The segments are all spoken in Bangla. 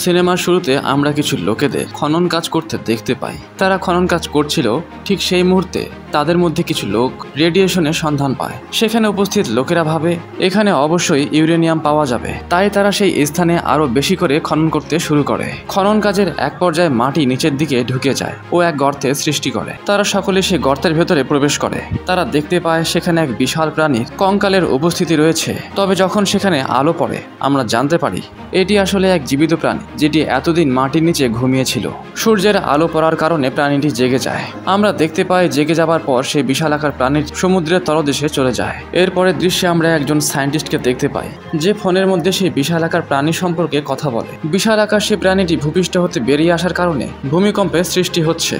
সিনেমার শুরুতে আমরা কিছু লোকেদের খনন কাজ করতে দেখতে পাই। তারা খনন কাজ করছিল, ঠিক সেই মুহূর্তে তাদের মধ্যে কিছু লোক রেডিয়েশনের সন্ধান পায়। সেখানে উপস্থিত লোকেরা ভাবে এখানে অবশ্যই ইউরেনিয়াম পাওয়া যাবে, তাই তারা সেই স্থানে আরো বেশি করে খনন করতে শুরু করে। খনন কাজের এক পর্যায়ে মাটি নিচের দিকে ঢুকে যায় ও এক গর্তের সৃষ্টি করে। তারা সকলে সেই গর্তের ভেতরে প্রবেশ করে। তারা দেখতে পায় সেখানে এক বিশাল প্রাণীর কঙ্কালের উপস্থিতি রয়েছে। তবে যখন সেখানে আলো পড়ে আমরা জানতে পারি এটি আসলে এক জীবিত প্রাণী, যেটি এতদিন মাটির নিচে ঘুমিয়েছিল। সূর্যের আলো পড়ার কারণে প্রাণীটি জেগে যায়। আমরা দেখতে পাই জেগে যাবার পর সেই বিশালাকার প্রাণীর সমুদ্রের তলদেশে চলে যায়। এরপরের দৃশ্যে আমরা একজন সায়েন্টিস্টকে দেখতে পাই, যে ফোনের মধ্যে সেই বিশালাকার প্রাণী সম্পর্কে কথা বলে। বিশালাকার সেই প্রাণীটি ভূপৃষ্ঠ হতে বেরিয়ে আসার কারণে ভূমিকম্পের সৃষ্টি হচ্ছে।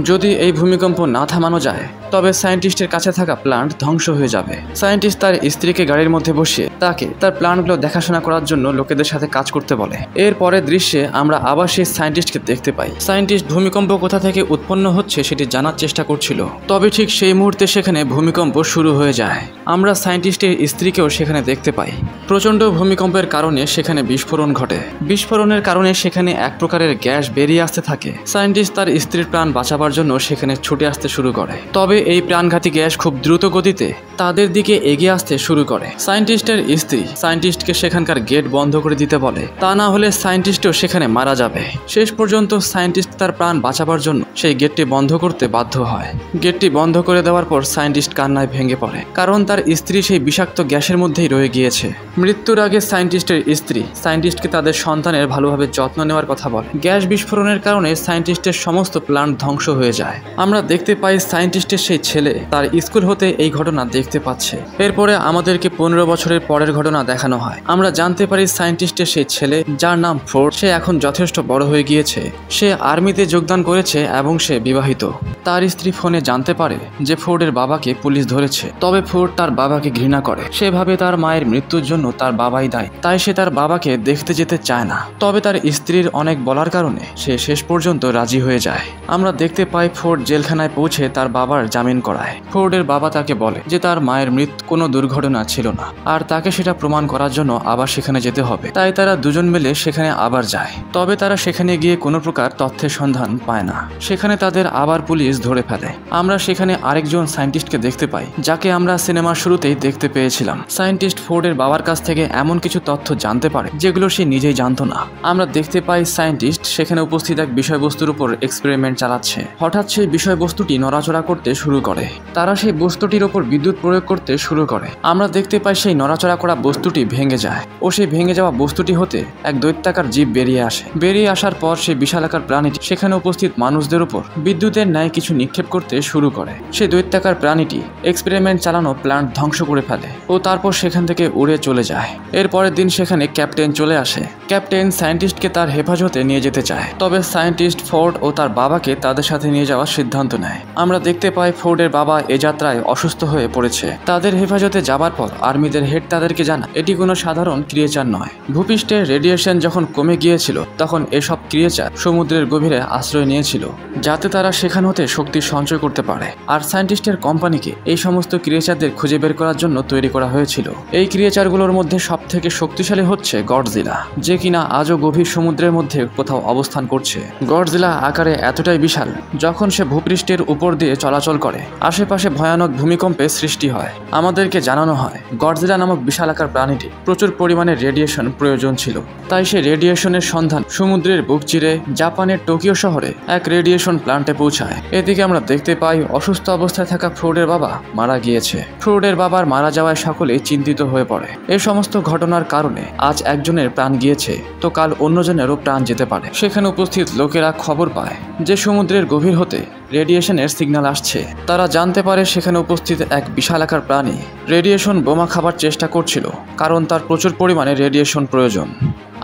যদি এই ভূমিকম্প না থামানো যায় তবে সায়েন্টিস্টের কাছে থাকা প্ল্যান্ট ধ্বংস হয়ে যাবে। সায়েন্টিস্ট তার স্ত্রীকে গাড়ির মধ্যে বসিয়ে তাকে তার প্ল্যান্টগুলো দেখাশোনা করার জন্য লোকেদের সাথে কাজ করতে বলে। এর পরের দৃশ্যে আমরা আবার সেই সায়েন্টিস্টকে দেখতে পাই। সায়েন্টিস্ট ভূমিকম্প কোথা থেকে উৎপন্ন হচ্ছে সেটি জানার চেষ্টা করছিল। তবে ঠিক সেই মুহূর্তে সেখানে ভূমিকম্প শুরু হয়ে যায়। আমরা সায়েন্টিস্টের স্ত্রীকেও সেখানে দেখতে পাই। প্রচণ্ড ভূমিকম্পের কারণে সেখানে বিস্ফোরণ ঘটে। বিস্ফোরণের কারণে সেখানে এক প্রকারের গ্যাস বেরিয়ে আসতে থাকে। সায়েন্টিস্ট তার স্ত্রীর প্রাণ বাঁচাবার জন্য সেখানে ছুটে আসতে শুরু করে। তবে এই প্রাণঘাতী গ্যাস খুব দ্রুত গতিতে তাদের দিকে এগিয়ে আসতে শুরু করে। সায়েন্টিস্টের স্ত্রী সায়েন্টিস্টকে সেখানকার গেট বন্ধ করে দিতে বলে, তা না হলে সায়েন্টিস্টও সেখানে মারা যাবে। শেষ পর্যন্ত সায়েন্টিস্ট তার প্রাণ বাঁচাবার জন্য সেই গেটটি বন্ধ করতে বাধ্য হয়। গেটটি বন্ধ করে দেওয়ার পর সায়েন্টিস্ট কান্নায় ভেঙে পড়ে, কারণ তার স্ত্রী সেই বিষাক্ত গ্যাসের মধ্যেই রয়ে গিয়েছে। মৃত্যুর আগে সায়েন্টিস্টের স্ত্রী সায়েন্টিস্টকে তাদের সন্তানের ভালোভাবে যত্ন নেওয়ার কথা বলে। গ্যাস বিস্ফোরণের কারণে সায়েন্টিস্টের সমস্ত প্ল্যান্ট ধ্বংস হয়ে যায়। আমরা দেখতে পাই সায়েন্টিস্টের সেই ছেলে তার স্কুল হতে এই ঘটনা দেখতে পাচ্ছে। এরপরে আমাদেরকে 15 বছরের পরের ঘটনা দেখানো হয়। আমরা জানতে পারি সায়েন্টিস্টের সেই ছেলে, যার নাম ফোর্ড, সে এখন যথেষ্ট বড় হয়ে গিয়েছে। সে আর্মিতে যোগদান করেছে এবং সে বিবাহিত। তার স্ত্রী ফোনে জানতে পারে যে ফোর্ডের বাবাকে পুলিশ ধরেছে। তবে ফোর্ড তার বাবাকে ঘৃণা করে। সে ভাবে তার মায়ের মৃত্যুর জন্য তার বাবাই দায়ী, তাই সে তার বাবাকে দেখতে যেতে চায় না। তবে তার স্ত্রীর অনেক বলার কারণে সে শেষ পর্যন্ত রাজি হয়ে যায়। আমরা দেখতে পাই ফোর্ড জেলখানায় পৌঁছে তার বাবার জামিন করায়। ফোর্ডের বাবা তাকে বলে যে তার মায়ের মৃত্যু কোনো দুর্ঘটনা ছিল না, আর তাকে সেটা প্রমাণ করার জন্য আবার সেখানে যেতে হবে। তাই তারা দুজন মিলে সেখানে আবার যায়। তবে তারা সেখানে গিয়ে কোনো প্রকার তথ্যের সন্ধান পায় না। সেখানে তাদের আবার পুলিশ ধরে ফেলে। আমরা সেখানে আরেকজন সায়েন্টিস্টকে দেখতে পাই, যাকে আমরা সিনেমার শুরুতেই দেখতে পেয়েছিলাম। সায়েন্টিস্ট ফোর্ডের বাবার কাছ থেকে এমন কিছু তথ্য জানতে পারে যেগুলো সে নিজেই জানতো না। আমরা দেখতে পাই সায়েন্টিস্ট সেখানে উপস্থিত এক বিষয়বস্তুর উপর এক্সপেরিমেন্ট চালাচ্ছে। হঠাৎ সেই বিষয়বস্তুটি নড়াচড়া করতে শুরু করে। তারা সেই বস্তুটির ওপর বিদ্যুৎ প্রয়োগ করতে শুরু করে। আমরা দেখতে পাই সেই নড়াচড়া করা বস্তুটি ভেঙে যায় ও সেই ভেঙে যাওয়া বস্তুটি হতে এক দৈত্যাকার জীব বেরিয়ে আসে। বেরিয়ে আসার পর সেই বিশালাকার প্রাণীটি সেখানে উপস্থিত মানুষদের উপর বিদ্যুতের ন্যায় কিছু নিক্ষেপ করতে শুরু করে। সেই দৈত্যাকার প্রাণীটি এক্সপেরিমেন্ট চালানো প্ল্যান্ট ধ্বংস করে ফেলে ও তারপর সেখান থেকে উড়ে চলে যায়। এর পরের দিন সেখানে ক্যাপ্টেন চলে আসে। ক্যাপ্টেন সায়েন্টিস্টকে তার হেফাজতে নিয়ে যেতে চায়। তবে সায়েন্টিস্ট ফোর্ড ও তার বাবাকে তাদের সাথে নিয়ে যাওয়ার সিদ্ধান্ত নেয়। আমরা দেখতে পাই ফোর্ডের বাবা এ যাত্রায় অসুস্থ হয়ে পড়েছে। তাদের হেফাজতে যাবার পর আর্মিদের হেড তাদেরকে জানায় এটি কোনো সাধারণ ক্রিয়েচার নয়। ভূপৃষ্ঠের রেডিয়েশন যখন কমে গিয়েছিল তখন এসব ক্রিয়েচার সমুদ্রের গভীরে আশ্রয় নিয়েছিল, যাতে তারা সেখান হতে শক্তি সঞ্চয় করতে পারে। আর সায়েন্টিস্টের কোম্পানিকে এই সমস্ত ক্রিয়েচারদের খুঁজে বের করার জন্য তৈরি করা হয়েছিল। এই ক্রিয়েচারগুলোর মধ্যে সব থেকে শক্তিশালী হচ্ছে গডজিলা, যে কিনা আজও গভীর সমুদ্রের মধ্যে কোথাও অবস্থান করছে। গডজিলা আকারে এতটাই বিশাল, যখন সে ভূপৃষ্ঠের উপর দিয়ে চলাচল করে আশেপাশে ভয়ানক ভূমিকম্পের সৃষ্টি হয়। আমাদেরকে জানানো হয় গডজিলা নামক বিশালাকার প্রাণীটি প্রচুর পরিমাণে রেডিয়েশন প্রয়োজন ছিল, তাই সে রেডিয়েশনের সন্ধান সমুদ্রের বুক চিরে জাপানের টোকিও শহরে এক রেডিয়েশন প্ল্যান্টে পৌঁছায়। এদিকে আমরা দেখতে পাই অসুস্থ অবস্থায় থাকা ফোর্ডের বাবা মারা গিয়েছে। ফোর্ডের বাবার মারা যাওয়ায় সকলেই চিন্তিত হয়ে পড়ে। এই সমস্ত ঘটনার কারণে আজ একজনের প্রাণ গিয়েছে তো কাল অন্যজনেরও প্রাণ যেতে পারে। সেখানে উপস্থিত লোকেরা খবর পায় যে সমুদ্রের গভীর হতে রেডিয়েশনের সিগন্যাল আসছে। তারা জানতে পারে সেখানে উপস্থিত এক বিশালাকার প্রাণী রেডিয়েশন বোমা খাবার চেষ্টা করছিল, কারণ তার প্রচুর পরিমাণে রেডিয়েশন প্রয়োজন।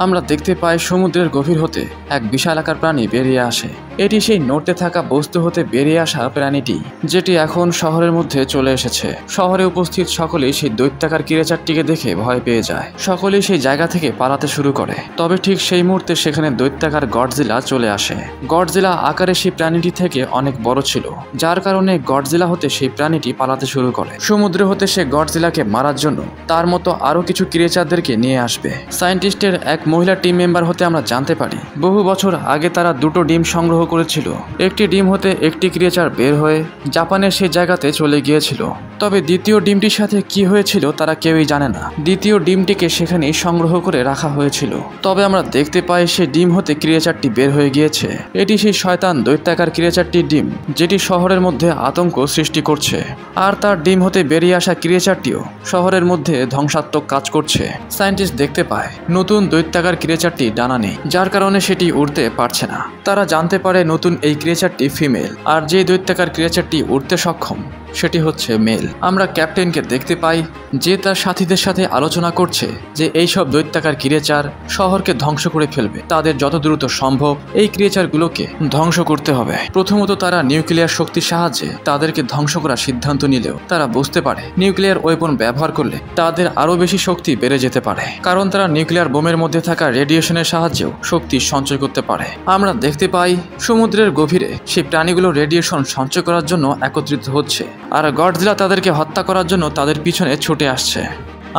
আমরা দেখতে পাই সমুদ্রের গভীর হতে এক বিশালাকার প্রাণী বেরিয়ে আসে। এটি সেই নড়তে থাকা বস্তু হতে বেরিয়ে আসা প্রাণীটি, যেটি এখন শহরের মধ্যে চলে এসেছে। শহরে উপস্থিত সকলেই সেই দৈত্যাকার ক্রিয়েচারটিকে দেখে ভয় পেয়ে যায়। সকলেই সেই জায়গা থেকে পালাতে শুরু করে। তবে ঠিক সেই মুহূর্তে সেখানে দৈত্যাকার গডজিলা চলে আসে। গডজিলা আকারে সেই প্রাণীটি থেকে অনেক বড় ছিল, যার কারণে গডজিলা হতে সেই প্রাণীটি পালাতে শুরু করে। সমুদ্র হতে সে গডজিলাকে মারার জন্য তার মতো আরো কিছু ক্রিয়েচারদেরকে নিয়ে আসবে। সায়েন্টিস্টের এক মহিলা টিম মেম্বার হতে আমরা জানতে পারি বহু বছর আগে তারা দুটো ডিম সংগ্রহ করেছিল। একটি ডিম হতে একটি ক্রিয়েচার বের হয়ে জাপানের সেই জায়গাতে চলে গিয়েছিল। তবে দ্বিতীয় ডিমটির সাথে কি হয়েছিল তারা কেউই জানে না। দ্বিতীয় ডিমটিকে সেখানেই সংগ্রহ করে রাখা হয়েছিল। তবে আমরা দেখতে পাই সেই ডিম হতে ক্রিয়েচারটি বের হয়ে গিয়েছে। এটি সেই শয়তান দৈত্যাকার ক্রিয়েচারটির ডিম, যেটি শহরের মধ্যে আতঙ্ক সৃষ্টি করছে। আর তার ডিম হতে বেরিয়ে আসা ক্রিয়েচারটিও শহরের মধ্যে ধ্বংসাত্মক কাজ করছে। সায়েন্টিস্ট দেখতে পায় নতুন দৈত্যাকার ক্রিয়েচারটি ডানা নেই, যার কারণে সেটি উড়তে পারছে না। তারা জানতে পারে নতুন এই ক্রিয়েচারটি ফিমেল, আর যে দৈত্যাকার ক্রিয়েচারটি উড়তে সক্ষম সেটি হচ্ছে মেল। আমরা ক্যাপ্টেনকে দেখতে পাই যে তার সাথীদের সাথে আলোচনা করছে যে এইসব দৈত্যাকার ক্রিয়েচার শহরকে ধ্বংস করে ফেলবে। তাদের যত দ্রুত সম্ভব এই ক্রিয়েচারগুলোকে ধ্বংস করতে হবে। প্রথমত তারা নিউক্লিয়ার শক্তির সাহায্যে তাদেরকে ধ্বংস করার সিদ্ধান্ত নিলেও তারা বুঝতে পারে নিউক্লিয়ার ওয়েপন ব্যবহার করলে তাদের আরও বেশি শক্তি বেড়ে যেতে পারে, কারণ তারা নিউক্লিয়ার বোমের মধ্যে থাকা রেডিয়েশনের সাহায্যেও শক্তি সঞ্চয় করতে পারে। আমরা দেখতে পাই সমুদ্রের গভীরে সেই প্রাণীগুলো রেডিয়েশন সঞ্চয় করার জন্য একত্রিত হচ্ছে, আর গডজিলা তাদেরকে হত্যা করার জন্য তাদের পিছনে ছুটে আসছে।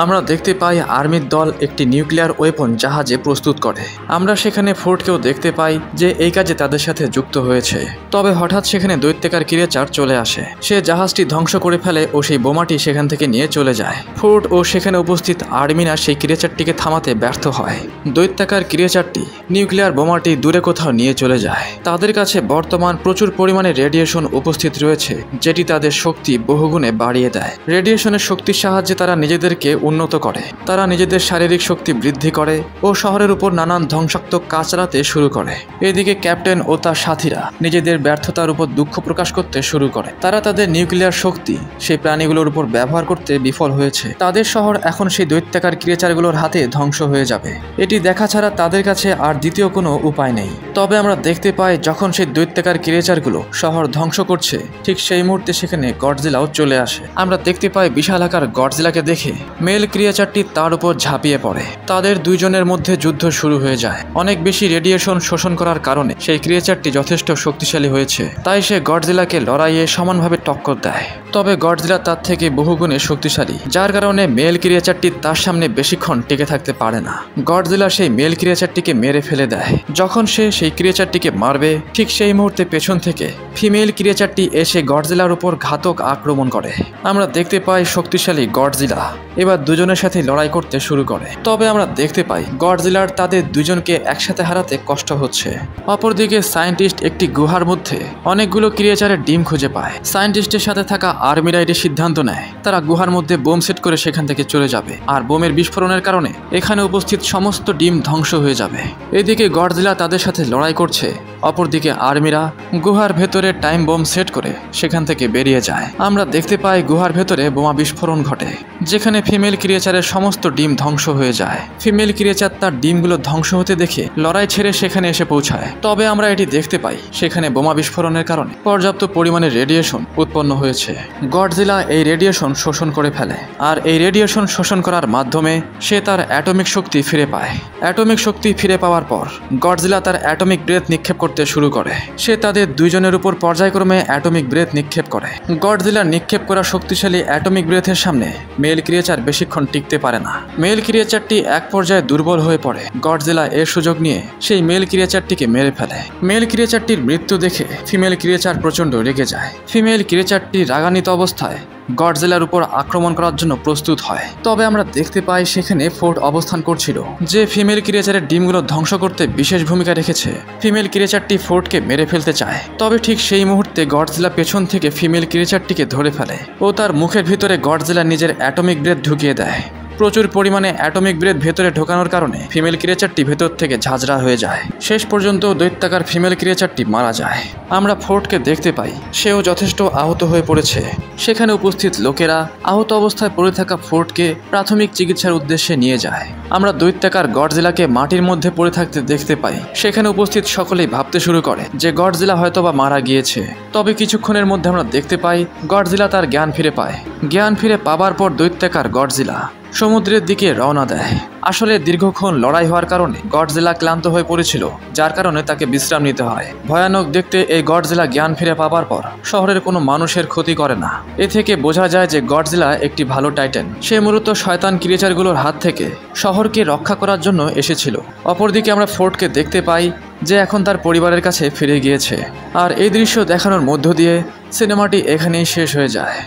আমরা দেখতে পাই আর্মির দল একটি নিউক্লিয়ার ওয়েপন জাহাজে প্রস্তুত করে। আমরা সেখানে ফোর্টকেও দেখতে পাই যে এই কাজে তাদের সাথে যুক্ত হয়েছে। তবে হঠাৎ সেখানে দৈত্যাকার ক্রিয়েচার চলে আসে। সে জাহাজটি ধ্বংস করে ফেলে ও সেই বোমাটি সেখান থেকে নিয়ে চলে যায়। ফোর্ট ও সেখানে উপস্থিত আর্মিরা সেই ক্রিয়েচারটিকে থামাতে ব্যর্থ হয়। দৈত্যাকার ক্রিয়েচারটি নিউক্লিয়ার বোমাটি দূরে কোথাও নিয়ে চলে যায়। তাদের কাছে বর্তমান প্রচুর পরিমাণে রেডিয়েশন উপস্থিত রয়েছে, যেটি তাদের শক্তি বহুগুণে বাড়িয়ে দেয়। রেডিয়েশনের শক্তির সাহায্যে তারা নিজেদেরকে উন্নত করে। তারা নিজেদের শারীরিক শক্তি বৃদ্ধি করে ও শহরের উপর নানান ধ্বংসাত্মক কাজ চালাতে শুরু করে। এদিকে ক্যাপ্টেন ও তার সাথীরা নিজেদের ব্যর্থতার উপর দুঃখ প্রকাশ করতে শুরু করে। তারা তাদের নিউক্লিয়ার শক্তি সেই প্রাণীগুলোর উপর ব্যবহার করতে বিফল হয়েছে। তাদের শহর এখন সেই দৈত্যাকার ক্রিয়েচারগুলোর হাতে ধ্বংস হয়ে যাবে। এটি দেখা ছাড়া তাদের কাছে আর দ্বিতীয় কোনো উপায় নেই। তবে আমরা দেখতে পাই যখন সেই দৈত্যাকার ক্রিয়েচারগুলো শহর ধ্বংস করছে, ঠিক সেই মুহূর্তে সেখানে গডজিলাও চলে আসে। আমরা দেখতে পাই বিশাল আকার গডজিলাকে দেখে মেল ক্রিয়েচারটি তার উপর ঝাঁপিয়ে পড়ে। তাদের দুইজনের মধ্যে যুদ্ধ শুরু হয়ে যায়। অনেক বেশি রেডিয়েশন শোষণ করার কারণে সেই ক্রিয়েচারটি যথেষ্ট শক্তিশালী হয়েছে, তাই সে গডজিলাকে লড়াইয়ে সমানভাবে টক্কর দেয়। তবে গডজিলা তার থেকে বহুগুণে শক্তিশালী, যার কারণে মেল ক্রিয়েচারটি তার সামনে বেশিক্ষণ টিকে থাকতে পারে না। গডজিলা সেই মেল ক্রিয়েচারটিকে মেরে ফেলে দেয়। যখন সে সেই ক্রিয়েচারটিকে মারবে, ঠিক সেই মুহূর্তে পেছন থেকে ফিমেল ক্রিয়েচারটি এসে গডজিলার উপর ঘাতক আক্রমণ করে। আমরা দেখতে পাই শক্তিশালী গডজিলা এবার দুজনের সাথে লড়াই করতে শুরু করে। তবে আমরা দেখতে পাই গডজিলার তাদের দুজনকে একসাথে হারাতে কষ্ট হচ্ছে। অপরদিকে সায়েন্টিস্ট একটি গুহার মধ্যে অনেকগুলো ক্রিয়েচারের ডিম খুঁজে পায়। সায়েন্টিস্টের সাথে থাকা আর্মিরা এটি সিদ্ধান্ত নেয় তারা গুহার মধ্যে বোম সেট করে সেখান থেকে চলে যাবে, আর বোমের বিস্ফোরণের কারণে এখানে উপস্থিত সমস্ত ডিম ধ্বংস হয়ে যাবে। এদিকে গডজিলা তাদের সাথে লড়াই করছে, অপরদিকে আর্মিরা গুহার ভেতরে টাইম বোম সেট করে সেখান থেকে বেরিয়ে যায়। আমরা দেখতে পাই গুহার ভেতরে বোমা বিস্ফোরণ ঘটে, যেখানে ফিমেল ক্রিয়েচারের সমস্ত ডিম ধ্বংস হয়ে যায়। ফিমেল ক্রিয়েচার তার ডিমগুলো ধ্বংস হতে দেখে লড়াই ছেড়ে সেখানে এসে পৌঁছায়। তবে আমরা এটি দেখতে পাই সেখানে বোমা বিস্ফোরণের কারণে পর্যাপ্ত পরিমাণে রেডিয়েশন উৎপন্ন হয়েছে। গডজিলা এই রেডিয়েশন শোষণ করে ফেলে, আর এই রেডিয়েশন শোষণ করার মাধ্যমে সে তার অ্যাটমিক শক্তি ফিরে পায়। অ্যাটমিক শক্তি ফিরে পাওয়ার পর গডজিলা তার অ্যাটমিক ব্রেথ নিক্ষেপ করতে শুরু করে। সে তাদের দুইজনের উপর পর্যায়ক্রমে অ্যাটমিক ব্রেথ নিক্ষেপ করে। গডজিলার নিক্ষেপ করা শক্তিশালী অ্যাটমিক ব্রেথের সামনে মেল ক্রিয়েচার বেশিক্ষণ টিকতে পারে না। মেল ক্রিয়েচারটি এক পর্যায়ে দুর্বল হয়ে পড়ে। গডজিলা এর সুযোগ নিয়ে সেই মেল ক্রিয়েচারটিকে মেরে ফেলে। মেল ক্রিয়েচারটির মৃত্যু দেখে ফিমেল ক্রিয়েচার প্রচণ্ড রেগে যায়। ফিমেল ক্রিয়েচারটি রাগান্বিত অবস্থায় গডজিলার উপর আক্রমণ করার জন্য প্রস্তুত হয়। তবে আমরা দেখতে পাই সেখানে ফোর্ট অবস্থান করছিল, যে ফিমেল ক্রিয়েচারের ডিমগুলো ধ্বংস করতে বিশেষ ভূমিকা রেখেছে। ফিমেল ক্রিয়েচারটি ফোর্টকে মেরে ফেলতে চায়, তবে ঠিক সেই মুহূর্তে গডজিলা পেছন থেকে ফিমেল ক্রিয়েচারটিকে ধরে ফেলে ও তার মুখের ভিতরে গডজিলা নিজের অ্যাটমিক ব্রেথ ঢুকিয়ে দেয়। প্রচুর পরিমাণে অ্যাটমিক ব্রেথ ভেতরে ঢোকানোর কারণে ফিমেল ক্রিয়েচারটি ভেতর থেকে ঝাঁঝরা হয়ে যায়। শেষ পর্যন্ত দৈত্যাকার ফিমেল ক্রিয়েচারটি মারা যায়। আমরা ফোর্ডকে দেখতে পাই, সেও যথেষ্ট আহত হয়ে পড়েছে। সেখানে উপস্থিত লোকেরা আহত অবস্থায় পড়ে থাকা ফোর্ডকে প্রাথমিক চিকিৎসার উদ্দেশ্যে নিয়ে যায়। আমরা দৈত্যাকার গডজিলাকে মাটির মধ্যে পড়ে থাকতে দেখতে পাই। সেখানে উপস্থিত সকলেই ভাবতে শুরু করে যে গডজিলা হয়তোবা মারা গিয়েছে। তবে কিছুক্ষণের মধ্যে আমরা দেখতে পাই গডজিলা তার জ্ঞান ফিরে পায়। জ্ঞান ফিরে পাবার পর দৈত্যাকার গডজিলা সমুদ্রের দিকে রওনা দেয়। আসলে দীর্ঘক্ষণ লড়াই হওয়ার কারণে গডজিলা ক্লান্ত হয়ে পড়েছিল, যার কারণে তাকে বিশ্রাম নিতে হয়। ভয়ানক দেখতে এই গডজিলা জ্ঞান ফিরে পাবার পর শহরের কোনো মানুষের ক্ষতি করে না। এ থেকে বোঝা যায় যে গডজিলা একটি ভালো টাইটান। সে মূলত শয়তান ক্রিয়েচারগুলোর হাত থেকে শহরকে রক্ষা করার জন্য এসেছিল। অপরদিকে আমরা ফোর্ডকে দেখতে পাই যে এখন তার পরিবারের কাছে ফিরে গিয়েছে। আর এই দৃশ্য দেখানোর মধ্য দিয়ে সিনেমাটি এখানেই শেষ হয়ে যায়।